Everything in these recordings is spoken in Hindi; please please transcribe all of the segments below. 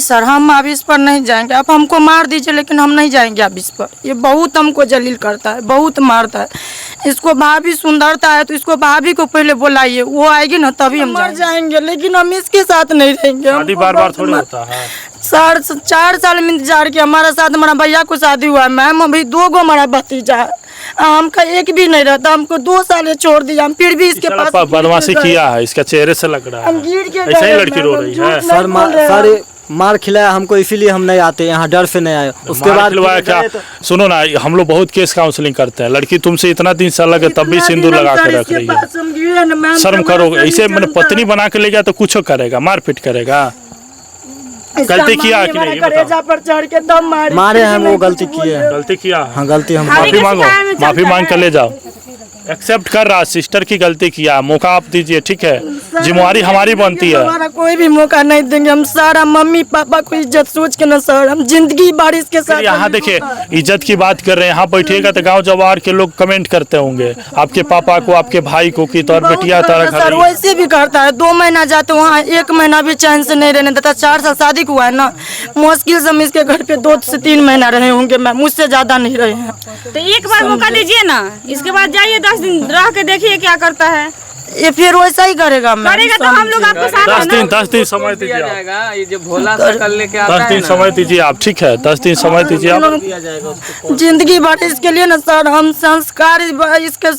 सर हम अब इस पर नहीं जाएंगे। आप हमको मार दीजिए लेकिन हम नहीं जाएंगे अब इस पर। ये बहुत हमको जलील करता है, बहुत मारता है। इसको भाभी सुंदरता है तो इसको भाभी को पहले बुलाइए, वो आएगी ना तभी हम मर जाएंगे, लेकिन हम इसके साथ नहीं रहेंगे। शादी बार बार थोड़ी होता है। 4 साल में इंतजार किया। हमारा साथ हमारा भैया को शादी हुआ है मैम, अभी 2 गो हमारा भतीजा है, हमका एक भी नहीं रहता। हमको 2 साल छोड़ दिया, हम फिर भी इसके पास बदमाशी किया है। इसका चेहरे से लग रहा है ऐसा ही लड़की रो रही है। सर मार खिलाया हमको, इसीलिए हम नहीं आते यहाँ, डर से नहीं आए। उसके बाद क्या सुनो ना, हम लोग बहुत केस काउंसलिंग करते हैं। लड़की तुमसे इतना दिन साल लगे तब भी सिंदूर लगा के रख रही है। शर्म करो। ऐसे मैंने पत्नी बना के ले गया तो कुछ करेगा, मारपीट करेगा। गलती किया कि नहीं पर चढ़ के दम मारे हैं, वो गलती किए। गलती किया। हाँ गलती हम माफी मांगो, माफी मांग कर ले जाओ। एक्सेप्ट कर रहा, सिस्टर की गलती किया, मौका आप दीजिए, ठीक है। जिम्मेवारी हमारी बनती है। हमारा कोई भी मौका नहीं देंगे हम। सारा मम्मी पापा को इज्जत सोच के ना सर, हम जिंदगी बारिश के साथ। यहाँ देखिए इज्जत की बात कर रहे हैं, यहाँ बैठिएगा तो गांव जवार के लोग कमेंट करते होंगे आपके पापा को, आपके भाई को कि तौर बेटिया सर वैसे भी करता है। 2 महीना जाते वहाँ 1 महीना भी चैन से नहीं रहने देता। 4 साल शादी हुआ है ना, मुश्किल से हम इसके घर पे 2 से 3 महीना रहे होंगे मैम, मुझसे ज्यादा नहीं रहे हैं। तो एक बार मौका दीजिए ना, इसके बाद जाइए 10 दिन रह के देखिए क्या करता है। ये फिर वैसा ही करेगा तो हम लोग आपको साथ 10 दिन समय दीजिए आप। ये जो भोला सा कर लेके आता है 10 दिन समय दीजिए आप, ठीक है। 10 दिन समय दीजिए आप। जिंदगी भर इसके लिए ना सर हम संस्कार इसके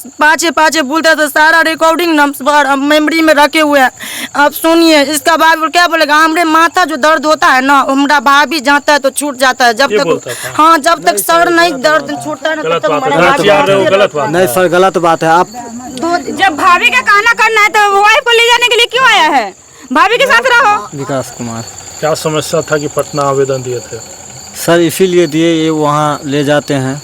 पाछे बोलते तो सारा रिकॉर्डिंग हम मेमोरी में रखे हुए हैं। आप सुनिए इसका भाई क्या बोलेगा, हमारे माथा जो दर्द होता है ना, हमारा भाभी जाता है तो छूट जाता है। जब तक हाँ जब तक सर नहीं दर्द छूटता है ना तब तक। नहीं सर गलत बात है। आप जब भाभी का कहना करना है तो वाइफ को ले जाने के लिए क्यों आया है? भाभी के साथ रहो। विकास कुमार। क्या समस्या था कि पटना आवेदन दिए थे? सर इसीलिए दिए, ये वहाँ ले जाते हैं।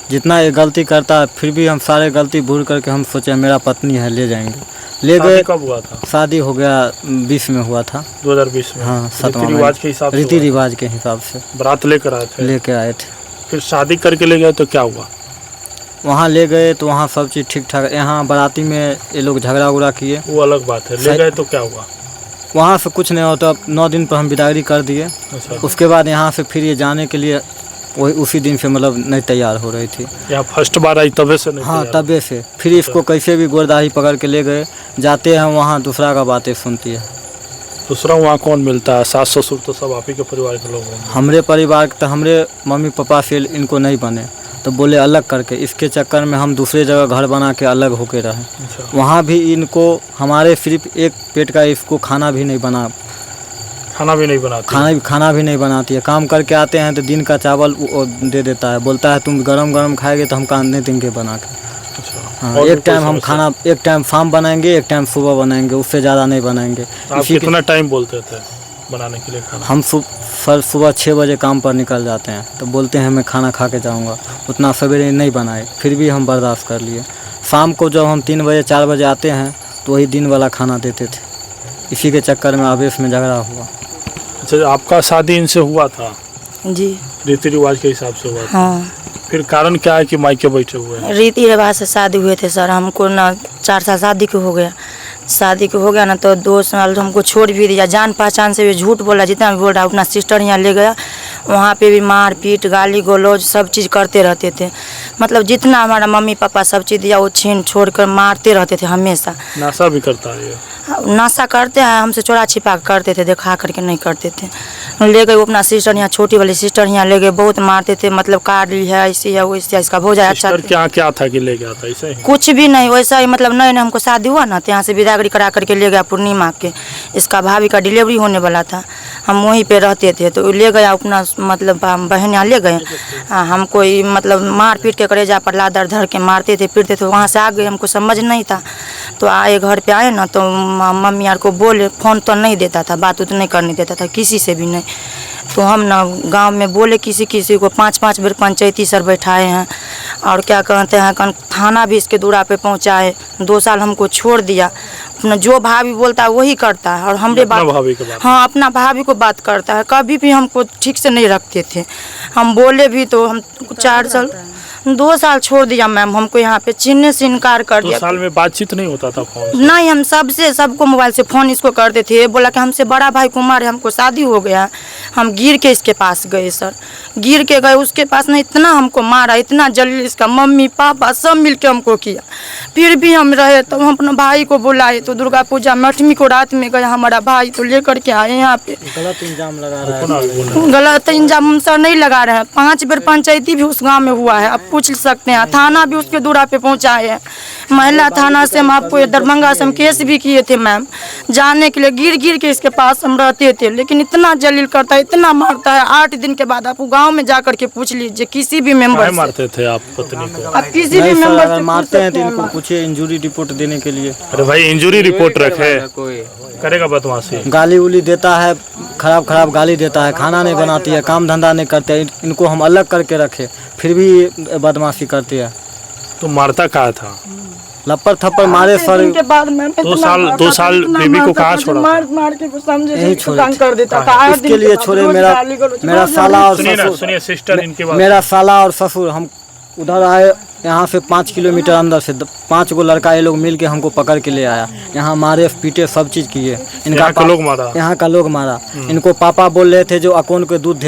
जितना ये गलती करता है फिर भी हम सारे गलती भूल करके हम सोचे मेरा पत्नी है, ले जाएंगे। ले गए। कब हुआ था? शादी हो गया 20 में हुआ था। 2020 में? हाँ, रीति रिवाज के हिसाब से। रीति रिवाज के हिसाब से बारात लेकर आए थे? लेके आए थे। फिर शादी करके ले गए तो क्या हुआ? वहाँ ले गए तो वहाँ सब चीज़ ठीक ठाक। यहाँ बाराती में ये लोग झगड़ा उगड़ा किए, वो अलग बात है। ले गए तो क्या हुआ? वहाँ से कुछ नहीं होता। 9 दिन पर हम विदागरी कर दिए। उसके बाद यहाँ से फिर ये जाने के लिए वही उसी दिन से मतलब नहीं तैयार हो रही थी। यहाँ फर्स्ट बार आई तबे से नहीं? हाँ तबे से। फिर इसको कैसे भी गोरदाही पकड़ के ले गए। जाते हैं वहाँ दूसरा का बातें सुनती है। दूसरा वहाँ कौन मिलता है? सास ससुर तो सब आप ही के परिवार के लोग होंगे। हमारे परिवार तो हमारे मम्मी पापा से इनको नहीं बने तो बोले अलग करके। इसके चक्कर में हम दूसरे जगह घर बना के अलग होके रहे। वहाँ भी इनको हमारे सिर्फ एक पेट का इसको खाना भी नहीं बना, खाना भी नहीं बनाती। खाना भी नहीं बनाती है। काम करके आते हैं तो दिन का चावल दे देता है, बोलता है तुम गरम गरम खाएंगे तो हम कहा नहीं देंगे बना के। हाँ एक टाइम हम खाना, एक टाइम शाम बनाएंगे, एक टाइम सुबह बनाएंगे, उससे ज़्यादा नहीं बनाएंगे। आप कितना टाइम बोलते थे बनाने के लिए खाना? हम सर सुबह 6 बजे काम पर निकल जाते हैं तो बोलते हैं मैं खाना खा के जाऊँगा। उतना सवेरे नहीं बनाए, फिर भी हम बर्दाश्त कर लिए। शाम को जब हम 3 बजे 4 बजे आते हैं तो वही दिन वाला खाना देते थे। इसी के चक्कर में आवेश में झगड़ा हुआ। अच्छा आपका शादी इनसे हुआ था? जी रीति रिवाज के हिसाब से हुआ था। हाँ फिर कारण क्या है कि मायके बैठे हुए हैं? रीति रिवाज से शादी हुए थे सर। हमको ना 4 साल शादी को हो गया। शादी को हो गया ना तो 2 साल हमको छोड़ भी दिया। जान पहचान से भी झूठ बोला, जितना भी बोल रहा अपना सिस्टर यहाँ ले गया। वहाँ पे भी मार पीट गाली गलौज सब चीज़ करते रहते थे। मतलब जितना हमारा मम्मी पापा सब चीज़ दिया वो छीन छोड़ कर मारते रहते थे हमेशा। नशा भी करता है ये? नशा करते हैं, हमसे चोरा छिपा करते थे, दिखा करके नहीं करते थे। ले गए वो अपना सिस्टर यहाँ, छोटी वाली सिस्टर यहाँ ले गए। बहुत मारते थे, मतलब कार ली है ऐसी है वैसी है, इसका भोजा अच्छा। क्या था कि ले गया था? ऐसे ही कुछ भी नहीं, वैसा ही मतलब नए हमको शादी हुआ ना तो यहाँ से विदागरी करा करके ले गया पूर्णिमा के। इसका भाभी का डिलीवरी होने वाला था, हम वहीं पे रहते थे तो ले गया अपना, मतलब बहन यहाँ ले गए। हमको मतलब मार पीट के करेजा पर लादर धर के मारते थे पीटते थे। वहाँ से आ गए, हमको समझ नहीं था तो आए घर पे आए ना तो मम्मी यार को बोले, फ़ोन तो नहीं देता था, बात उत नहीं करने देता था किसी से भी नहीं। तो हम ना गांव में बोले किसी को 5-5 बार पंचायती सर बैठाए हैं और क्या कहते हैं थाना भी इसके दूरा पे पहुंचाए। 2 साल हमको छोड़ दिया। अपना जो भाभी बोलता है वही करता है और हमरे बात हाँ अपना भाभी को बात करता है। कभी भी हमको ठीक से नहीं रखते थे। हम बोले भी तो हम 4 साल 2 साल छोड़ दिया मैम, हमको यहाँ पे चिन्हने से इनकार कर 2 दिया। साल में बातचीत नहीं होता था फोन? नहीं, हम सबको मोबाइल से फ़ोन इसको करते थे। बोला कि हमसे बड़ा भाई कुमार है, हमको शादी हो गया। हम गिर के इसके पास गए सर, गिर के गए उसके पास ना, इतना हमको मारा, इतना जलील, इसका मम्मी पापा सब मिल के हमको किया। फिर भी हम रहे, तो हम अपने भाई को बुलाए, तो दुर्गा पूजा 8वीं को रात में गया हमारा भाई, तो लेकर के आए यहाँ पे। गलत इल्जाम लगा रहा है। गलत इंजाम हम सर नहीं लगा रहे हैं। 5 बार पंचायती भी उस गांव में हुआ है, आप पूछ सकते हैं। थाना भी उसके दूरा पे पहुंचाए हैं, महिला थाना से हम आपको दरभंगा से हम केस भी किए थे मैम, जाने के लिए। गिर गिर के इसके पास हम रहते थे, लेकिन इतना जलील करता है, इतना मारता है। 8 दिन के बाद आप गाँव में जा करके पूछ लीजिए किसी भी मेम्बर से। मारते थे आप पत्नी को? आप किसी भी मेम्बर अगर से मारते हैं तो इनको पूछिए इंजरी रिपोर्ट देने के लिए। अरे भाई इंजरी रिपोर्ट रखे, कोई करेगा बदमाशी? गाली उली देता है, खराब गाली देता है, खाना नहीं बनाती है, काम धंधा नहीं करते हैं। इनको हम अलग करके रखे, फिर भी बदमाशी करती है। तो मारता कहा था? लप्पर थप्पड़ मारे सर। के बाद मैम 2 साल बीबी को कहाँ छोड़ा? मार के समझे यही छोड़े थे। कर देता था। इसके लिए छोड़े मेरा साला और सुनिए ना, ससुर, सुनिए सिस्टर, इनके बाद मेरा साला और ससुर हम उधर आए, यहाँ से 5 किलोमीटर अंदर से 5 गो लड़का ये लोग मिल के हमको पकड़ के ले आया। यहाँ मारे पीटे सब चीज़ किए। यहाँ का लोग मारा? यहाँ का लोग मारा। इनको पापा बोल रहे थे जो अकाउंट के दूध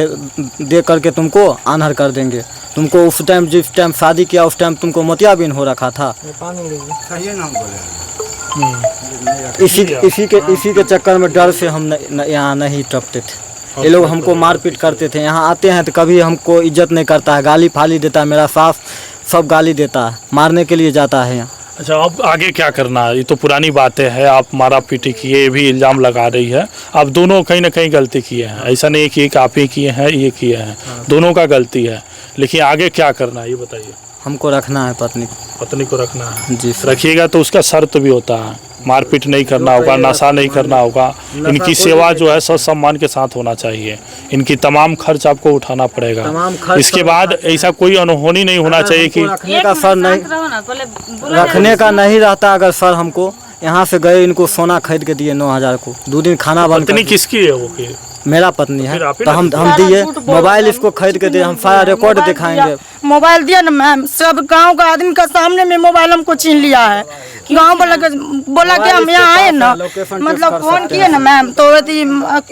दे करके तुमको आन्हर कर देंगे। तुमको उस टाइम जिस टाइम शादी किया उस टाइम तुमको मोतियाबिंद हो रखा था। इसी के चक्कर में डर से हम यहाँ नहीं टपते थे। ये लोग हमको मारपीट करते थे। यहाँ आते हैं तो कभी हमको इज्जत नहीं करता है, गाली फाली देता है। मेरा सास सब गाली देता है, मारने के लिए जाता है यहाँ। अच्छा, अब आगे क्या करना है? ये तो पुरानी बातें हैं, आप मारा पीटी किए, ये भी इल्ज़ाम लगा रही है। आप दोनों कहीं ना कहीं गलती किए हैं, ऐसा नहीं कि एक आप ही किए हैं, ये किए हैं, दोनों का गलती है। लेकिन आगे क्या करना है ये बताइए। हमको रखना है पत्नी को रखना है जी सर। रखिएगा तो उसका शर्त भी होता है, मारपीट नहीं करना होगा, नशा नहीं करना होगा, इनकी सेवा जो है सत सम्मान के साथ होना चाहिए, इनकी तमाम खर्च आपको उठाना पड़ेगा। इसके बाद ऐसा कोई अनहोनी नहीं होना चाहिए कि रखने का सर नहीं, रखने का नहीं रहता। अगर सर हमको यहाँ से गए, इनको सोना खरीद के दिए 9,000 को, 2 दिन खाना बंद। पत्नी किसकी है वो? कि मेरा पत्नी है, फिर आप ही तो ना हम दिए मोबाइल, इसको खरीद के दिए। हम सारा रिकॉर्ड दिखाएंगे। मोबाइल दिया ना मैम, सब गांव का आदमी का सामने में मोबाइल हमको छीन लिया है। गाँव बोला कि हम यहाँ आए ना, मतलब फोन किए ना मैम, तो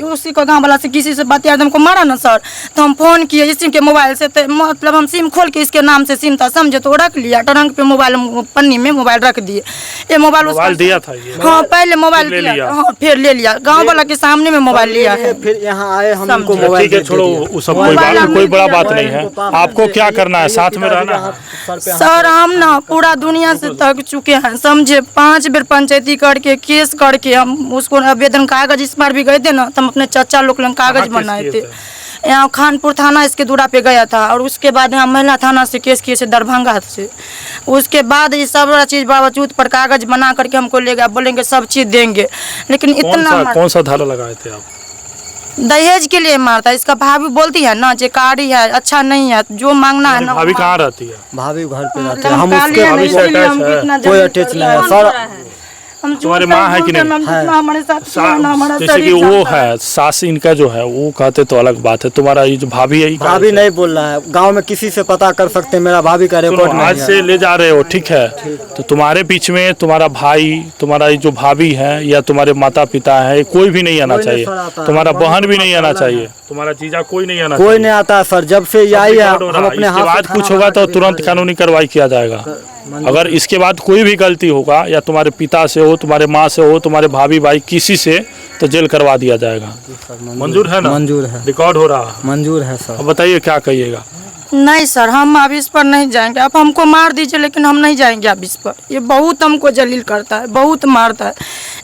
उसी को गाँव वाला से किसी से बात हमको मारा ना सर, तो हम फोन किए इसी के मोबाइल से। तो मतलब हम सिम खोल के इसके नाम से सिम था समझे, तो रख लिया ट्रंक पे मोबाइल, पन्नी में मोबाइल रख दिए। ये मोबाइल दिया था ये? हाँ, पहले मोबाइल दिया, हाँ फिर ले लिया। गाँव वाला के सामने में मोबाइल लिया है। फिर यहाँ आए हम इनको मोबाइल। ठीक है, छोड़ो वो सब, कोई बड़ा बात नहीं है। आपको क्या करना है? साथ में रहना है सर। हम ना पूरा दुनिया से थक चुके हैं समझे। 5 बार पंचायती करके केस करके हम उसको आवेदन कागज, इस बार भी गए थे ना, तो हम अपने चाचा लोग कागज बनाए थे। यहाँ खानपुर थाना इसके दूरा पे गया था, और उसके बाद यहाँ महिला थाना से केस किए थे दरभंगा से। उसके बाद ये सब चीज़ बावजूद पर कागज बना करके हमको ले गया, बोलेंगे सब चीज़ देंगे। लेकिन इतना कौन सा धारा लगाए थे आप? दहेज के लिए मारता। इसका भाभी बोलती है ना, जे कारी है, अच्छा नहीं है, जो मांगना है ना। भाभी कहाँ रहती है? भाभी घर पे रहते हैं। हम उसके उसके कोई अटैच नहीं है सर। तुम्हारे माँ है कि नहीं? हमारे साथ जैसे कि वो है सास इनका जो है, वो कहते तो अलग बात है। तुम्हारा ये जो भाभी है, भाभी नहीं बोल रहा है। गांव में किसी से पता कर सकते हैं, मेरा भाभी का रिकॉर्ड नहीं है। आज से ले जा रहे हो, ठीक है, तो तुम्हारे बीच में तुम्हारा भाई, तुम्हारा जो भाभी है, या तुम्हारे माता पिता है, कोई भी नहीं आना चाहिए। तुम्हारा बहन भी नहीं आना चाहिए, तुम्हारा जीजा कोई नहीं आना चाहिए। कोई नहीं आता सर। जब से ये आई है, हम अपने इसके बाद कुछ होगा तो तुरंत कानूनी कार्रवाई किया जाएगा। अगर इसके बाद कोई भी गलती होगा, या तुम्हारे पिता से हो, तुम्हारे माँ से हो, तुम्हारे भाभी भाई किसी से, तो जेल करवा दिया जाएगा। मंजूर है ना? मंजूर है, रिकॉर्ड हो रहा है, मंजूर है सर। अब बताइए क्या कहिएगा। नहीं सर, हम अब इस पर नहीं जाएंगे। आप हमको मार दीजिए, लेकिन हम नहीं जाएंगे अब इस पर। ये बहुत हमको जलील करता है, बहुत मारता है।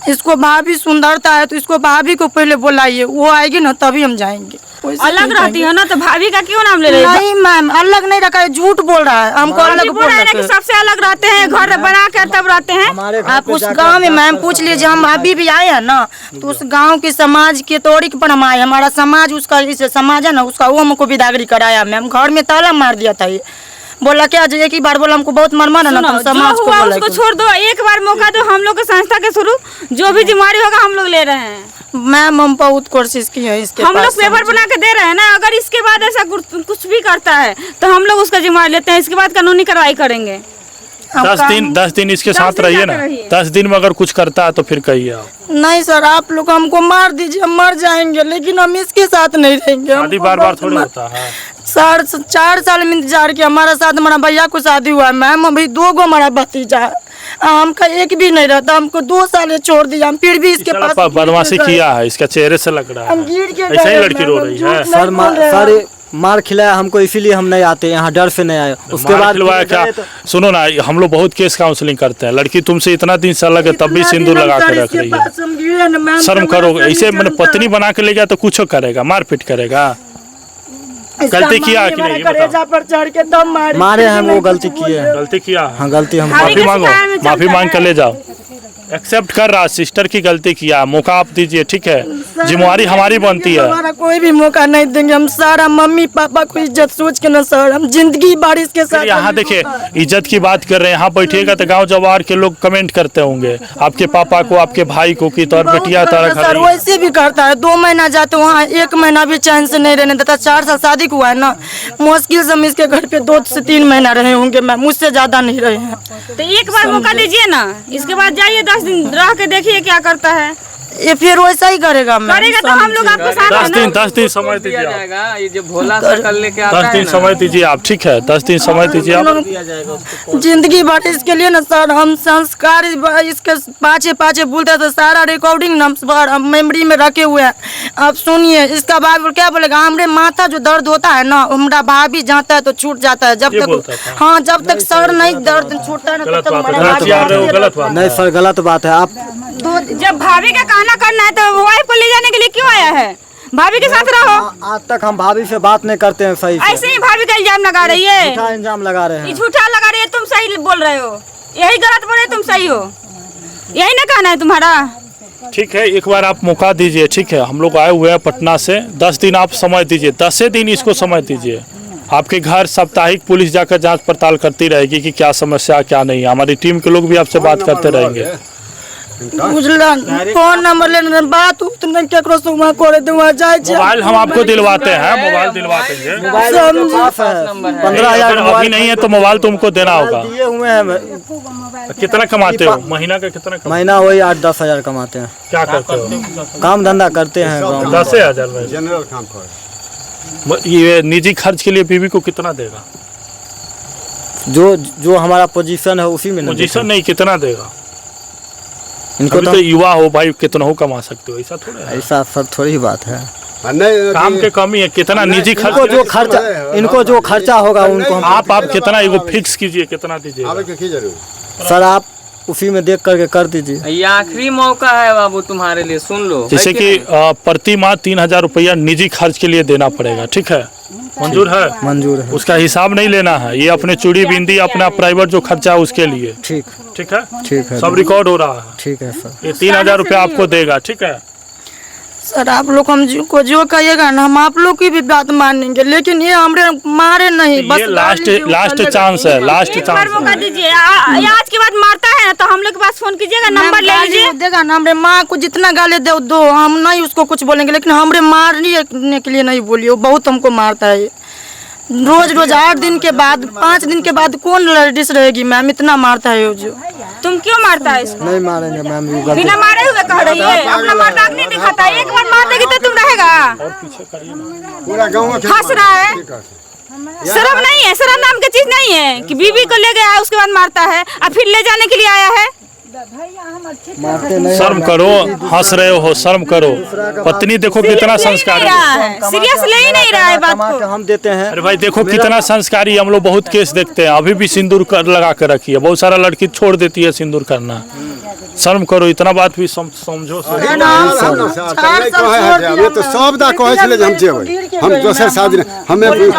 इसको भाभी सुंदरता है, तो इसको भाभी को पहले बुलाइए, वो आएगी ना तभी हम जाएंगे। अलग रहती है ना, तो भाभी का क्यों नाम ले रही है? नहीं मैम, अलग नहीं रखा है, झूठ बोल रहा है। हमको अलग बोल रहा है कि सबसे अलग रहते हैं, घर बना कर तब रहते हैं। आप उस गांव में मैम पूछ लीजिए, हम अभी भी आए हैं ना, तो उस गांव के समाज के तौर पर हम आए। हमारा समाज, उसका समाज है ना उसका, वो हमको बिदागरी कराया मैम। घर में ताला मार दिया था ये, बोला क्या जो एक ही बार बोला हमको बहुत मरमर है ना, सुनो, तुम जो समाज को हुआ बोला उसको कि- छोड़ दो, एक बार मौका दो हम लोग के संस्था के शुरू, जो भी जिम्मेदारी होगा हम लोग ले रहे हैं। मैम हम बहुत कोशिश की है इसके हम लोग पास पेपर बना के दे रहे हैं ना, अगर इसके बाद ऐसा कुछ भी करता है तो हम लोग उसका जिम्मेदारी लेते हैं, इसके बाद कानूनी कार्रवाई करेंगे। 10 दिन इसके 10 साथ दिन रहिए ना, जाके रहिए। 10 दिन में अगर कुछ करता है तो फिर कहिए आप। नहीं सर, आप लोग हमको मार दीजिए, हम मर जाएंगे, लेकिन हम इसके साथ नहीं रहेंगे। शादी हमको बार बार बहुत थोड़ी मर- होता है। 4 साल में इंतजार किया, हमारा साथ हमारा भैया को शादी हुआ है मैम, अभी 2 गो हमारा भतीजा है, हमका एक भी नहीं रहता, हमको 2 साल छोड़ दिया, हम फिर भी इसके साला पास बदमाशी किया है, इसका चेहरे से लग रहा हम है। गिर के ऐसा ही गए, लड़की मैम, रो हम रही झूठ है। नहीं सर बोल रहे हैं। सर मार खिलाया हमको, इसीलिए हम नहीं आते यहाँ, डर से नहीं आए। उसके मार बाद खिलवाया क्या? सुनो ना, हम लोग बहुत केस काउंसलिंग करते हैं, लड़की तुमसे इतना दिन साल लगे तब भी इतना सिंदूर दिन लगा हम के सर रख इसके रही है। पास हम गिरे ना, मैम, शर्म हमारा करो, सर ऐसे नहीं मैंने चलता। पत्नी बना के ले गया तो कुछ करेगा, मारपीट करेगा। इसका गलती किया मामी कि हमारे नहीं, ये कलेजा पर चढ़ के दम मारी। मारे हैं, वो गलती किए हैं। गलती किया है। हाँ गलती हम भाभी माफी के मांगो, शिकायत में माफी चलता मांग कर है। ले जाओ। एक्सेप्ट कर रहा, सिस्टर की गलती किया, मौका आप दीजिए, ठीक है, जिम्मेवारी हमारी बनती है। हमारा कोई भी मौका नहीं देंगे, हम सारा मम्मी पापा को इज्जत सोच के ना सर, हम जिंदगी बारिश के साथ। यहाँ देखिए, इज्जत की बात कर रहे हैं, यहाँ बैठिएगा तो गांव जवार के लोग कमेंट करते होंगे आपके पापा को, आपके भाई को कि तोर बेटिया तारा सर घर। वैसे भी करता है, 2 महीना जाते वहाँ 1 महीना भी चैन से नहीं रहने देता। 4 साल शादी को हुआ है ना, मुश्किल से हम इसके घर पे 2 से 3 महीना रहे होंगे मैम, मुझसे ज्यादा नहीं रहे हैं। तो एक बार मौका दीजिए ना, इसके बाद जाइए 10 दिन रह के देखिए क्या करता है। ये फिर वैसा ही करेगा मैम। करेगा तो हम लोग आपके साथ 10 हैं दिन ना। 10 दिन समय दिया दीजिए आप। जाएगा, ये जो भोला सा कल लेके आता 10 है दिन ना, समय दीजिए आप, ठीक है, 10 दिन समय दीजिए आप। जिंदगी भर इसके लिए ना सर हम संस्कार इसके पाछे बोलते तो सारा रिकॉर्डिंग ना हम मेमोरी में रखे हुए हैं। अब सुनिए, इसका भाई क्या बोलेगा, हमारे माथा जो दर्द होता है ना, हमारा भाभी जाता है तो छूट जाता है, जब ये बोलता तक था। हाँ जब तक सर नहीं दर्द छूटता है ना, तब गलत तक बात है, हमारा गलत यार रहे हो, गलत बात। नहीं सर गलत बात है। आप जब भाभी का कहना करना है तो वाइफ को ले जाने के लिए क्यों आया है? भाभी के साथ रहो। आज तक हम भाभी से बात नहीं करते हैं सही से, ऐसे ही भाभी का इल्जाम लगा रही है, झूठा इल्जाम लगा रहे ये हैं। झूठा लगा रही है, तुम सही बोल रहे हो, यही गलत बोल रहे हो, तुम सही हो, यही ना कहना है तुम्हारा। ठीक है, एक बार आप मौका दीजिए, ठीक है, हम लोग आए हुए हैं पटना से, 10 दिन आप समय दीजिए, 10 दिन इसको समय दीजिए। आपके घर साप्ताहिक पुलिस जाकर जांच पड़ताल करती रहेगी कि क्या समस्या क्या नहीं है, हमारी टीम के लोग भी आपसे बात करते रहेंगे। बुझला फोन नंबर लेने बात उतना केकरो से वहाँ करे तो वहाँ जाए छै। मोबाइल हम आपको दिलवाते हैं, मोबाइल दिलवा देंगे। मोबाइल आपके पास है, 15,000 अगर अभी नहीं है तो मोबाइल तुमको देना होगा। दिए हुए हैं। कितना कमाते हो महीना का, कितना कमाते महीना वही 8-10 हजार कमाते हैं, क्या करते हो? काम धंधा करते हैं गाँव में। 10,000 में जनरल काम कर। ये निजी खर्च के लिए बीवी को कितना देगा? जो हमारा पोजीशन है उसी में ना पोजीशन नहीं, कितना देगा? इनको अभी तो तो युवा हो भाई, कितना हो कमा सकते हो, ऐसा थोड़ा है। ऐसा सर थोड़ी बात है। नहीं काम के कमी है, कितना निजी इनको जो खर्चा होगा उनको हम आप कितना एगो फिक्स कीजिए, कितना दीजिए? आवे के की जरूर। सर आप उसी में देख करके कर दीजिए। ये आखिरी मौका है बाबू तुम्हारे लिए, सुन लो। जैसे कि प्रति माह 3,000 रुपया निजी खर्च के लिए देना पड़ेगा, ठीक है, मंजूर है? मंजूर है। उसका हिसाब नहीं लेना है, ये अपने चूड़ी बिंदी अपना प्राइवेट जो खर्चा है उसके लिए, ठीक ठीक है, ठीक है सब रिकॉर्ड हो रहा है। ठीक है सर। ये 3,000 रुपया आपको देगा, ठीक है। सर आप लोग हम को जो कहिएगा ना, हम आप लोग की भी बात मानेंगे, लेकिन ये हमरे मारे नहीं, बस ये लास्ट चांस है, लास्ट एक बार चांस मौका है। दीजिए, आज के बाद मारता है ना तो हम लोग के पास फोन कीजिएगा, नंबर ले लीजिए। देगा ना, हमरे माँ को जितना गाली दो हम नहीं उसको कुछ बोलेंगे, लेकिन हमरे मारने के लिए नहीं बोलिए, वो बहुत हमको मारता है। रोज 8 दिन के बाद 5 दिन के बाद कौन लेडीज रहेगी मैम, इतना मारता है जो। तुम क्यों मारता है इसको? नहीं मारेंगे मैम, ये गलती। बिना मारे हुए कह रही है, अपना मजाक नहीं दिखाता है, एक बार मार देगी तो तुम रहेगा। पूरा गांव में हंस रहा है, शर्म नहीं है, शर्म नाम की चीज नहीं है कि बीवी को ले गया है उसके बाद मारता है और फिर ले जाने के लिए आया है। मारते नहीं। शर्म करो, हंस रहे हो, शर्म करो। पत्नी देखो कितना संस्कारी है। सीरियस ले ही नहीं रहा है बात कमा को। के हम देते हैं। अरे भाई देखो कितना संस्कारी, हम लोग बहुत केस देखते हैं, अभी भी सिंदूर लगा के रखी है, बहुत सारा लड़की छोड़ देती है सिंदूर करना। शर्म करो, इतना बात भी समझो। हमें तो सब दा कहे छले जे हम जेबै, हम दोसर शादी हमें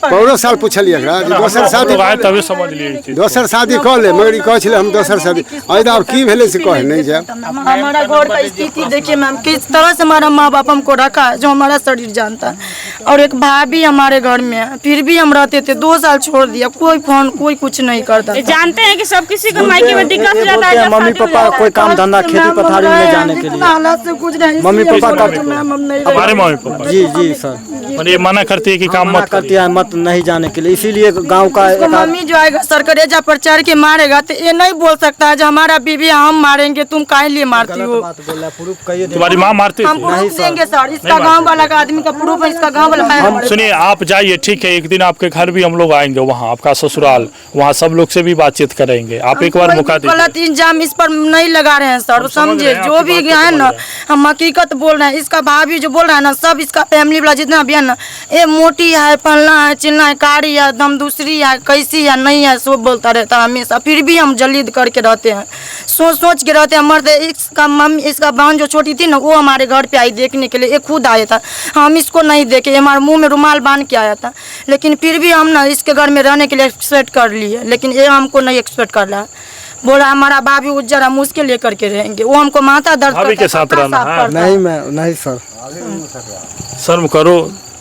पौरो साल पूछलिए एकरा जे दोसर शादी आए तभी समझ लिए। दोसर शादी कर ले, मगर ई कहे छले हम दोसर शादी। आइदा अब की भेले से कहे नहीं जाए। हमारा घर का स्थिति देखिए मैम, किस तरह से हमारा माँ बाप हमको रखा है, जो हमारा शरीर जानता है। और एक भाभी हमारे घर में है, फिर भी हम रहते थे, 2 साल छोड़ दिया, कोई फोन कोई कुछ नहीं करता। जानते हैं कि सब किसी को मायके में दिक्कत हो जाता है। मम्मी पापा कोई काम धंधा खेती पथारी में ले जाने के लिए हालात से कुछ नहीं, मम्मी पापा का मैम हम नहीं हमारे मम्मी पापा जी सर और ये मना करती है कि काम मना मत करती है मत नहीं जाने के लिए, इसीलिए गांव का तो मम्मी जो आएगा सरकरेजा पर चढ़ के मारेगा तो ये नहीं बोल सकता है जो हमारा बीवी हम मारेंगे, तुम काहे लिए मारती हो। बात बोल रहा है, प्रूफ कहिए तुम्हारी माँ मारती हम थी? प्रूफ देंगे सर, इसका गांव वाला का आदमी का प्रूफ है, इसका गांव वाला है। सुनिए आप जाइए, ठीक है, एक दिन आपके घर भी हम लोग आएंगे, वहाँ आपका ससुराल, वहाँ सब लोग से भी बातचीत करेंगे। आप एक बार मौका दीजिए। गलत इंजाम इस पर नहीं लगा रहे हैं सर, समझे, जो भी है ना हम हकीकत बोल रहे हैं। इसका भाभी जो बोल रहा है ना, सब इसका फैमिली वाला जितना भी है ना, ये मोटी है, फलना है, चिलना है, कारी है, दम दूसरी है, कैसी है, नहीं है, सब बोलता रहता है हमेशा। फिर भी हम जलीद करके रहते हैं, सोच सोच के रहते हैं मरते। इसका मम्मी, इसका बहन जो छोटी थी ना, वो हमारे घर पे आई देखने के लिए, ये खुद आया था, हम इसको नहीं देखे, हमारे मुंह में रुमाल बांध के आया था। लेकिन फिर भी हम ना इसके घर में रहने के लिए एक्सपेक्ट कर लिए, लेकिन ये हमको नहीं एक्सपेक्ट कर रहा। बोला हमारा भाभी उज्जर, हम उसके लेकर के रहेंगे, वो हमको माथा दर्द भाभी के साथ रहना है? नहीं मैं नहीं सर, शर्म करो,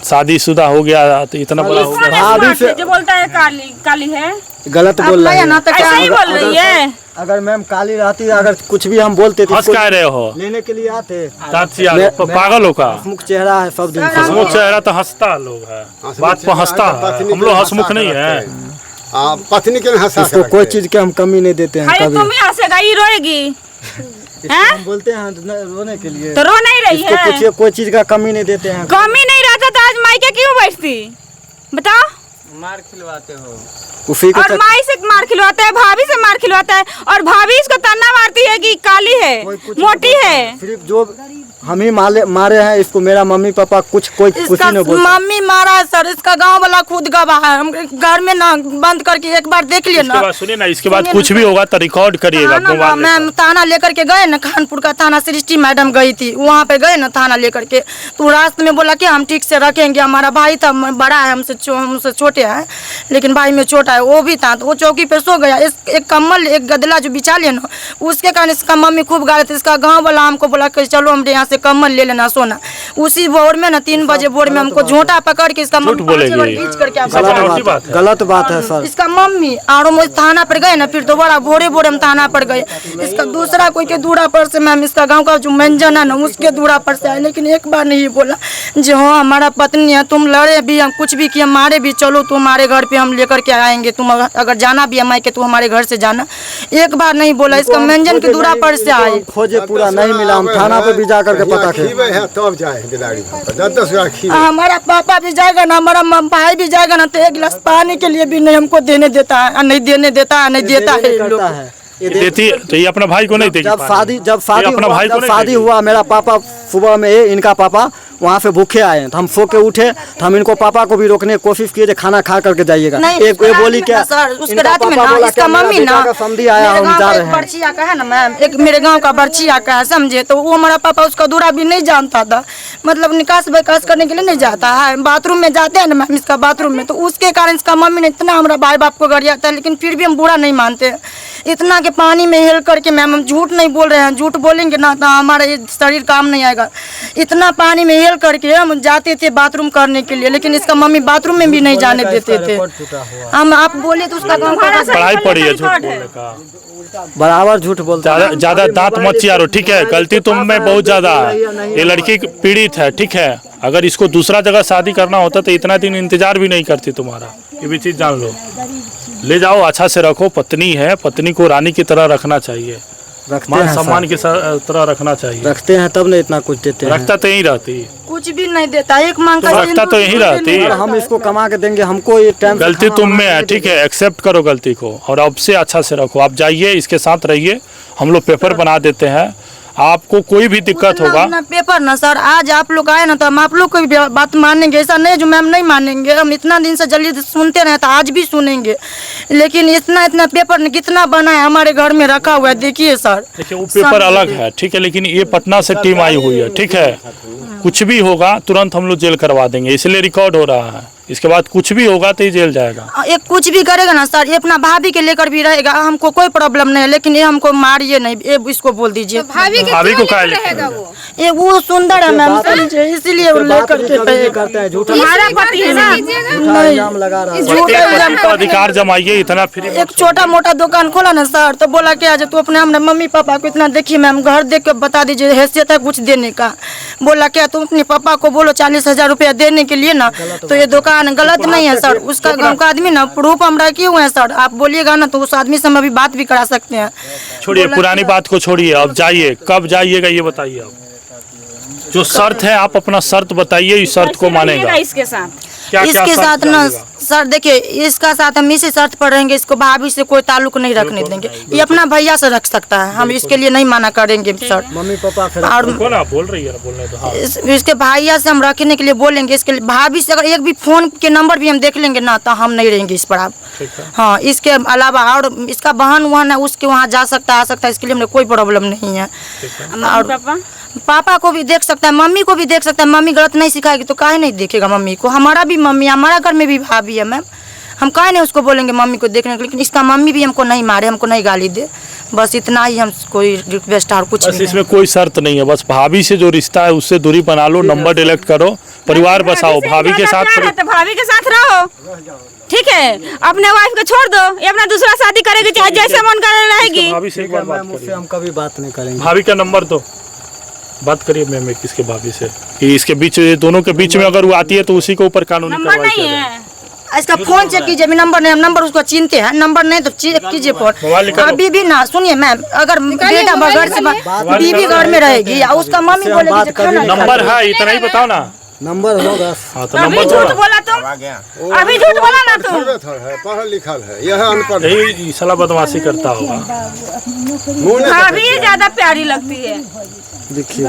शादीशुदा हो गया तो इतना बड़ा हो गया। भाभी से जो बोलता है काली काली है, गलत बोल रही है ना तो क्या ऐसा ही बोल रही है। अगर मैम काली रहती, अगर कुछ भी हम बोलते थे हंस कह रहे हो? लेने के लिए आते। पागल हो का? हंसमुख चेहरा है, सब दिन हंसमुख चेहरा तो हंसता लोग है, बात पर हंसता है, हम लोग हंसमुख नहीं है। पत्नी के हंसा इसको कोई चीज के हम कमी नहीं देते हैं अरे कभी। तुम ही हंसेगा, ये रोएगी हम बोलते हैं रोने के लिए, तो रो नहीं रही इसको है। पूछिए, कोई चीज का कमी नहीं देते हैं। कमी नहीं रहता तो आज मायके क्यों बैठती बताओ? मार खिलवाते हो। उसी के और माई से मार खिलवाता है, भाभी से मार खिलवाता है, और भाभी इसको ताना मारती है कि काली है, मोटी है। सिर्फ जो हम ही मारे हैं इसको, मेरा मम्मी पापा कुछ इसका नहीं बोलते। मम्मी मारा है सर, इसका गांव वाला खुद गवाह है। हम घर में ना बंद करके एक बार देख लिए ना। सुनिए ना, इसके बाद कुछ भी होगा तो रिकॉर्ड करिएगा मोबाइल में। मैम थाना लेकर के गए ना, खानपुर का थाना, सृष्टि मैडम गई थी, वहाँ पे गए ना थाना लेकर के, तो रास्ते में बोला कि हम ठीक से रखेंगे। हमारा भाई था, बड़ा है हमसे छोटे हैं, लेकिन भाई में छोटा है, वो भी था, तो वो चौकी पे सो गया। एक कम्बल एक गदला जो बिछा लिया ना, उसके कारण इसका मम्मी खूब गा रही थी। इसका गाँव वाला हमको बोला कि चलो हम यहाँ से कम्बल ले लेना सोना। उसी बोर में ना 3 बजे बोर में हमको झोंटा पकड़ के इसका मम्मी बीच करके गलत बात है सर। इसका मम्मी और हम थाना पर गए ना, फिर दोबारा भोरे भोरे हम थाना पर गए। इसका दूसरा कोई के दूरा पर से मैम, इसका गांव का जो मंजन है ना, उसके दूरा पर से आए, लेकिन एक बार नहीं बोला जो हाँ हमारा पत्नी है, तुम लड़े भी, हम कुछ भी किए, मारे भी, चलो तुम्हारे घर पे हम लेकर के आएंगे, तुम अगर जाना भी है मायके तो हमारे घर से जाना। एक बार नहीं बोला। इसका मंजन के दूरा पर से आए, खोजे पूरा नहीं मिला, हम थाना पे भी जा करके पता किया। तब जाए बिलाड़ी 10 हमारा पापा भी जाएगा ना, हमारा भाई भी जाएगा ना, तो 1 गिलास पानी के लिए भी नहीं हमको देने देता है, नहीं देने देता है, नहीं देता है लोग। देती तो ये अपना भाई को नहीं देगी। जब शादी हुआ, मेरा पापा सुबह में इनका पापा वहाँ से भूखे आए हैं, तो हम सो के उठे, तो हम इनको पापा को भी रोकने की कोशिश किए, खाना खा करके जाइएगा। एक बोली क्या सर, उसके रात में ना इसका मम्मी ना समझी आया, हम जा रहे हैं। बर्चिया का है ना मैम, एक मेरे गांव का बर्चिया का है, समझे, तो वो हमारा पापा उसका दूरा भी नहीं जानता था, मतलब निकास बकास करने के लिए नहीं जाता है। बाथरूम में जाते हैं ना मैम, इसका बाथरूम में, तो उसके कारण इसका मम्मी ने इतना हमारा भाई बाप को गरिया था, लेकिन फिर भी हम बुरा नहीं मानते। इतना के पानी में हेल करके मैम, हम झूठ नहीं बोल रहे हैं, झूठ बोलेंगे ना तो हमारा ये शरीर काम नहीं आएगा। इतना पानी में हेल करके हम जाते थे बाथरूम करने के लिए, लेकिन इसका मम्मी बाथरूम में भी नहीं जाने देते थे। हम आप बोले तो उसका गाँव का पढ़ाई पड़ी है झूठ बोलने का, बराबर झूठ बोलता है। ज्यादा दांत मत चियारो, ठीक है, गलती तुम में बहुत ज्यादा है। ये लड़की पीड़ित है, ठीक है, अगर इसको दूसरा जगह शादी करना होता तो इतना दिन इंतजार भी नहीं करती तुम्हारा, ये भी चीज जान लो। ले जाओ, अच्छा से रखो, पत्नी है, पत्नी को रानी की तरह रखना चाहिए, मान सम्मान की तरह रखना चाहिए। रखते हैं तब नहीं इतना कुछ देते हैं। रखता तो यही रहती, कुछ भी नहीं देता, एक मांग का रखता तो यही रहती। हम इसको कमा के देंगे, हमको ये टाइम गलती तुम में है, ठीक है, एक्सेप्ट करो गलती को, और अब से अच्छा से रखो। आप जाइए, इसके साथ रहिए, हम लोग पेपर बना देते हैं। आपको कोई भी दिक्कत होगा ना पेपर ना सर, आज आप लोग आए ना तो हम आप लोग को भी बात मानेंगे, ऐसा नहीं जो मैम नहीं मानेंगे। हम इतना दिन से जल्दी सुनते रहे तो आज भी सुनेंगे, लेकिन इतना पेपर कितना बना है हमारे घर में रखा हुआ है, देखिए सर। देखिए वो पेपर अलग है, ठीक है, लेकिन ये पटना से टीम आई हुई है, ठीक है, कुछ भी होगा तुरंत हम लोग जेल करवा देंगे, इसलिए रिकॉर्ड हो रहा है। इसके बाद कुछ भी होगा तो ये जेल जाएगा। ये कुछ भी करेगा ना सर, ये अपना भाभी के लेकर भी रहेगा, हमको कोई प्रॉब्लम नहीं है, लेकिन ये हमको मारिए नहीं, ये इसको बोल दीजिए। भाभी को क्या रहेगा वो? ये वो सुंदर है मैम, इसीलिए वो लेकर के करते हैं झूठा तुम्हारा पति है ना? इल्जाम लगा रहा है। पति को अधिकार जमाइए, इतना फ्री एक छोटा मोटा दुकान खोला ना सर, तो बोला क्या तू अपने हमने मम्मी पापा को इतना देखिए मैम, घर देख के बता दीजिए, हैसियत है कुछ देने का। बोला क्या तुम अपने पापा को बोलो 40,000 रुपया देने के लिए ना, तो ये दुकान गलत नहीं है सर, उसका गाँव का आदमी ना प्रूफ हम रखे हुए हैं सर, आप बोलिएगा ना तो उस आदमी से हम अभी बात भी करा सकते हैं। छोड़िए, पुरानी बात को छोड़िए, अब जाइए, कब जाइएगा ये बताइए। अब जो शर्त है आप अपना शर्त बताइए, इस शर्त को मानेगा इसके साथ? इसके साथ ना सर देखिए, इसका साथ हम इसी शर्त पर रहेंगे, इसको भाभी से कोई ताल्लुक नहीं रखने देंगे, ये अपना भैया से रख सकता है, हम इसके लिए नहीं माना करेंगे सर। मम्मी पापा और बोल रही है बोलने तो, हाँ। इसके भैया से हम रखने के लिए बोलेंगे, इसके लिए भाभी से अगर एक भी फोन के नंबर भी हम देख लेंगे ना तो हम नहीं रहेंगे इस पर आप। हाँ, इसके अलावा और इसका बहन वहन है, उसके वहाँ जा सकता आ सकता है, इसके लिए हमें कोई प्रॉब्लम नहीं है। और पापा को भी देख सकता है, मम्मी को भी देख सकता है, मम्मी गलत नहीं सिखाएगी तो काहे नहीं देखेगा मम्मी को, हमारा भी मम्मी, हमारा घर में भी भाभी है मैम, हम काहे नहीं उसको बोलेंगे मम्मी को देखने के, लेकिन इसका मम्मी भी हमको नहीं मारे, हमको नहीं गाली दे, बस इतना ही हम कोई रिक्वेस्ट और कुछ नहीं। इसमें कोई शर्त नहीं है, बस भाभी से जो रिश्ता है उससे दूरी बना लो, नंबर डिलीट करो, परिवार बसाओ, भाभी के साथ भाभी के साथ रहो, ठीक है, अपने वाइफ को छोड़ दो, ये अपना दूसरा शादी करेगी, चाहे जैसे मन कर रहेगी। भाभी से एक बार बात मुझसे हम कभी बात नहीं करेंगे। भाभी का नंबर दो, बात करिए मैम किसके भाभी से, कि इसके बीच दोनों के बीच में अगर वो आती है तो उसी के ऊपर कानूनी नंबर कार्रवाई नहीं करें। है, इसका फोन चेक कीजिए, अभी नंबर नहीं, हम नंबर उसको चिनते हैं, नंबर नहीं तो चेक कीजिए मोबाइल फोन। निकालो। अभी भी ना सुनिए मैम, अगर बेटा बगैर से बीवी घर में रहेगी या उसका मम्मी बोलेगी खाना नंबर है, इतना ही बताओ ना, नंबर होगा। हाँ तो अभी नंबर झूठ बोला तुम, अभी झूठ बोला ना तुम। पढ़ा लिखल है, यह अनपढ़ यही साला बदमाशी करता होगा। भाभी ज्यादा प्यारी लगती है। देखिए